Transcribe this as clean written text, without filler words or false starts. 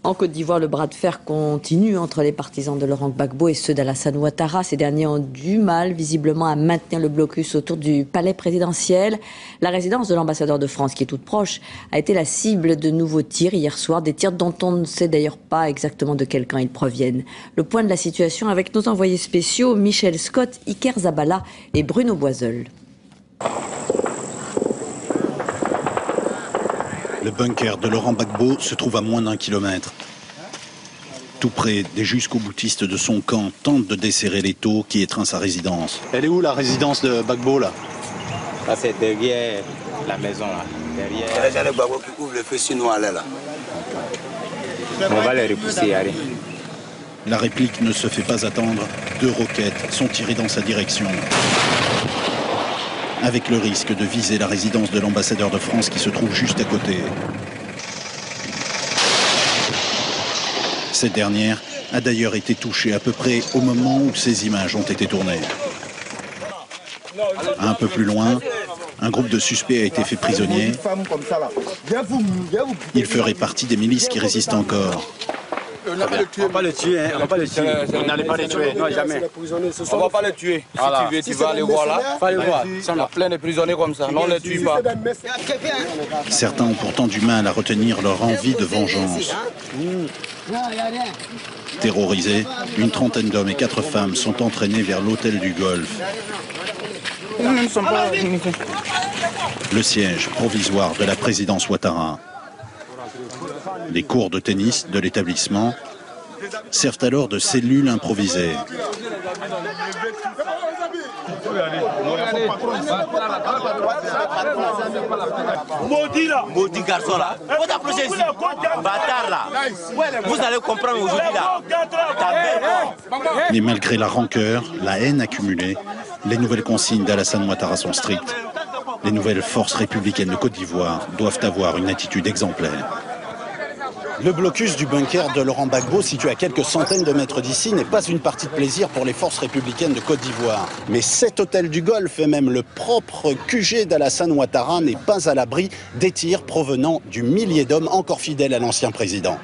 En Côte d'Ivoire, le bras de fer continue entre les partisans de Laurent Gbagbo et ceux d'Alassane Ouattara. Ces derniers ont du mal, visiblement, à maintenir le blocus autour du palais présidentiel. La résidence de l'ambassadeur de France, qui est toute proche, a été la cible de nouveaux tirs hier soir, des tirs dont on ne sait d'ailleurs pas exactement de quel camp ils proviennent. Le point de la situation avec nos envoyés spéciaux, Michel Scott, Iker Zabala et Bruno Boiseul. Le bunker de Laurent Gbagbo se trouve à moins d'1 kilomètre. Tout près, des jusqu'au-boutistes de son camp tentent de desserrer l'étau qui étreint sa résidence. Elle est où la résidence de Gbagbo là? Ça c'est derrière la maison là. Derrière. C'est les Gbagbo qui couvrent le feu chinois là. On va les repousser, allez. La réplique ne se fait pas attendre. 2 roquettes sont tirées dans sa direction. Avec le risque de viser la résidence de l'ambassadeur de France qui se trouve juste à côté. Cette dernière a d'ailleurs été touchée à peu près au moment où ces images ont été tournées. Un peu plus loin, un groupe de suspects a été fait prisonnier. Il ferait partie des milices qui résistent encore. On va pas le tuer, on va pas le tuer. Vous n'allez pas les tuer, non jamais. On va pas le tuer. Voilà. Si tu veux, tu vas aller voir là. Va aller voir. On a plein de prisonniers comme ça. Non, on ne les tue pas. Certains ont pourtant du mal à retenir leur envie de vengeance. Terrorisés, une trentaine d'hommes et 4 femmes sont entraînés vers l'hôtel du Golfe. Le siège provisoire de la présidence Ouattara. Les cours de tennis de l'établissement servent alors de cellules improvisées. Maudit garçon là. Vous approchez ici. Bâtard là. Vous allez comprendre aujourd'hui là. Mais malgré la rancœur, la haine accumulée, les nouvelles consignes d'Alassane Ouattara sont strictes. Les nouvelles forces républicaines de Côte d'Ivoire doivent avoir une attitude exemplaire. Le blocus du bunker de Laurent Gbagbo, situé à quelques centaines de mètres d'ici, n'est pas une partie de plaisir pour les forces républicaines de Côte d'Ivoire. Mais cet hôtel du Golfe et même le propre QG d'Alassane Ouattara n'est pas à l'abri des tirs provenant du millier d'hommes encore fidèles à l'ancien président.